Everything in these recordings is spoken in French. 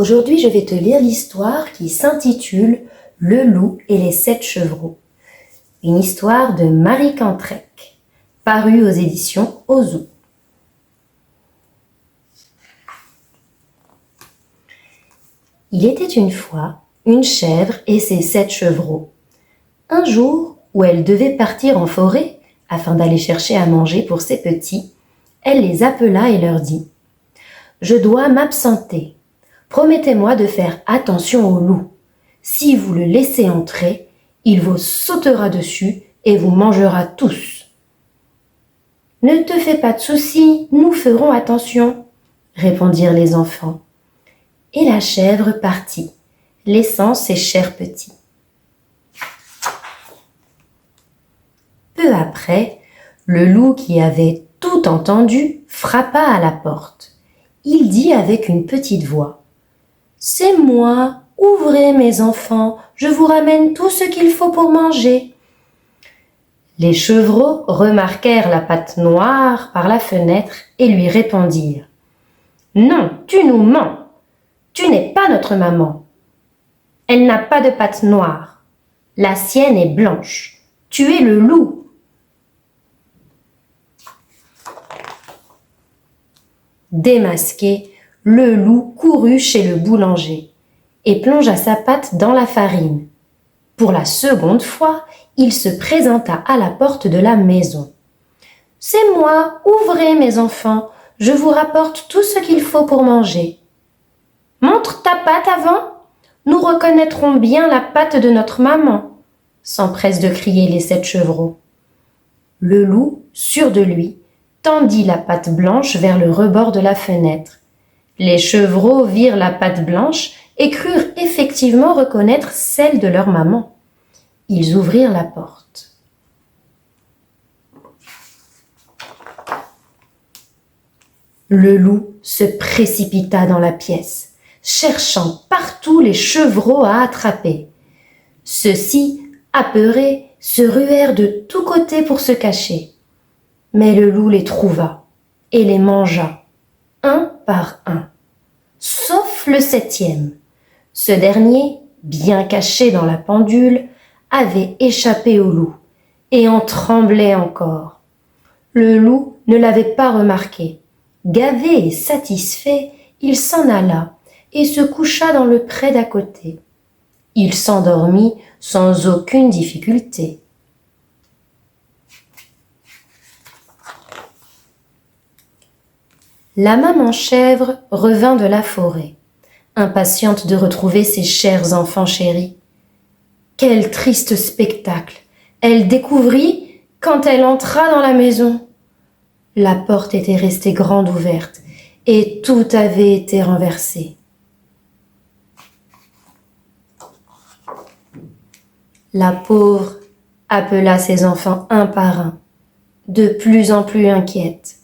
Aujourd'hui, je vais te lire l'histoire qui s'intitule « Le loup et les 7 chevreaux ». Une histoire de Marie Cantrec, parue aux éditions Ozu. Il était une fois une chèvre et ses 7 chevreaux. Un jour où elle devait partir en forêt afin d'aller chercher à manger pour ses petits, elle les appela et leur dit « Je dois m'absenter. Promettez-moi de faire attention au loup. Si vous le laissez entrer, il vous sautera dessus et vous mangera tous. »« Ne te fais pas de soucis, nous ferons attention, » répondirent les enfants. Et la chèvre partit, laissant ses chers petits. Peu après, le loup qui avait tout entendu frappa à la porte. Il dit avec une petite voix « C'est moi, ouvrez mes enfants, je vous ramène tout ce qu'il faut pour manger. » Les chevreaux remarquèrent la patte noire par la fenêtre et lui répondirent « Non, tu nous mens, tu n'es pas notre maman. Elle n'a pas de patte noire, la sienne est blanche, tu es le loup. » Démasqué, le loup courut chez le boulanger et plongea sa patte dans la farine. Pour la seconde fois, il se présenta à la porte de la maison. « C'est moi, ouvrez mes enfants, je vous rapporte tout ce qu'il faut pour manger. »« Montre ta patte avant, nous reconnaîtrons bien la patte de notre maman, » s'empressent de crier les 7 chevreaux. Le loup, sûr de lui, tendit la patte blanche vers le rebord de la fenêtre. Les chevreaux virent la patte blanche et crurent effectivement reconnaître celle de leur maman. Ils ouvrirent la porte. Le loup se précipita dans la pièce, cherchant partout les chevreaux à attraper. Ceux-ci, apeurés, se ruèrent de tous côtés pour se cacher. Mais le loup les trouva et les mangea, un par un, sauf le 7e. Ce dernier, bien caché dans la pendule, avait échappé au loup et en tremblait encore. Le loup ne l'avait pas remarqué. Gavé et satisfait, il s'en alla et se coucha dans le pré d'à côté. Il s'endormit sans aucune difficulté. La maman chèvre revint de la forêt, impatiente de retrouver ses chers enfants chéris. Quel triste spectacle elle découvrit quand elle entra dans la maison. La porte était restée grande ouverte et tout avait été renversé. La pauvre appela ses enfants un par un, de plus en plus inquiète.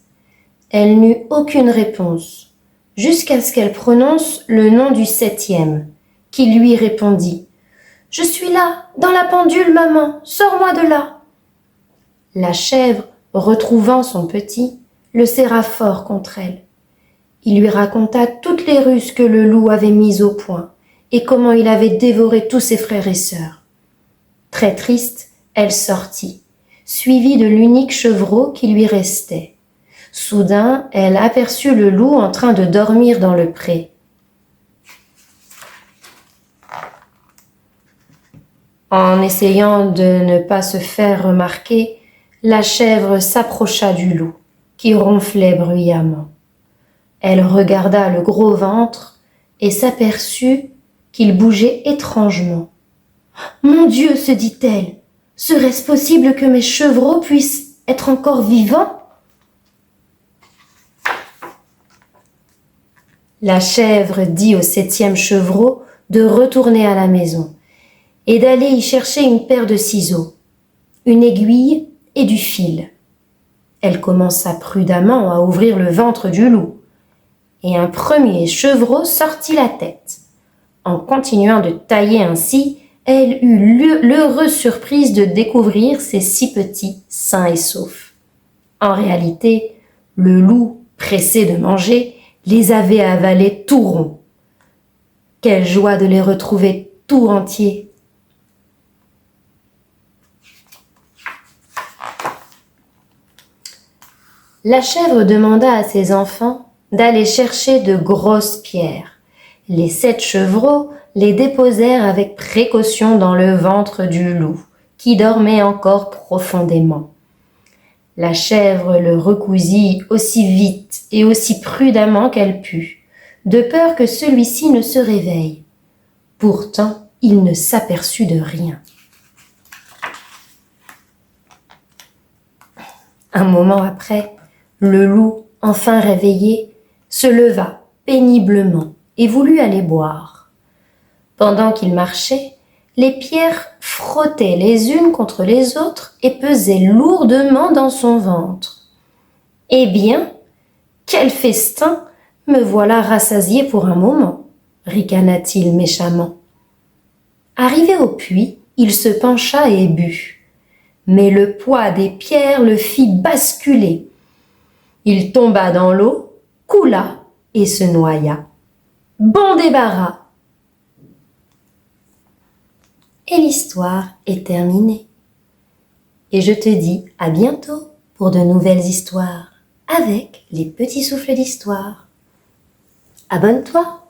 Elle n'eut aucune réponse, jusqu'à ce qu'elle prononce le nom du 7e, qui lui répondit « Je suis là, dans la pendule, maman, sors-moi de là !» La chèvre, retrouvant son petit, le serra fort contre elle. Il lui raconta toutes les ruses que le loup avait mises au point et comment il avait dévoré tous ses frères et sœurs. Très triste, elle sortit, suivie de l'unique chevreau qui lui restait. Soudain, elle aperçut le loup en train de dormir dans le pré. En essayant de ne pas se faire remarquer, la chèvre s'approcha du loup, qui ronflait bruyamment. Elle regarda le gros ventre et s'aperçut qu'il bougeait étrangement. « Mon Dieu, se dit-elle, serait-ce possible que mes chevreaux puissent être encore vivants ?» La chèvre dit au 7e chevreau de retourner à la maison et d'aller y chercher une paire de ciseaux, une aiguille et du fil. Elle commença prudemment à ouvrir le ventre du loup et un premier chevreau sortit la tête. En continuant de tailler ainsi, elle eut l'heureuse surprise de découvrir ses 6 petits sains et saufs. En réalité, le loup, pressé de manger, les avait avalés tout ronds. Quelle joie de les retrouver tout entiers! La chèvre demanda à ses enfants d'aller chercher de grosses pierres. Les 7 chevreaux les déposèrent avec précaution dans le ventre du loup, qui dormait encore profondément. La chèvre le recousit aussi vite et aussi prudemment qu'elle put, de peur que celui-ci ne se réveille. Pourtant, il ne s'aperçut de rien. Un moment après, le loup, enfin réveillé, se leva péniblement et voulut aller boire. Pendant qu'il marchait, les pierres frottaient les unes contre les autres et pesaient lourdement dans son ventre. « Eh bien, quel festin! Me voilà rassasié pour un moment, » ricana-t-il méchamment. Arrivé au puits, il se pencha et but. Mais le poids des pierres le fit basculer. Il tomba dans l'eau, coula et se noya. Bon débarras! Et l'histoire est terminée. Et je te dis à bientôt pour de nouvelles histoires avec les petits souffles d'histoire. Abonne-toi!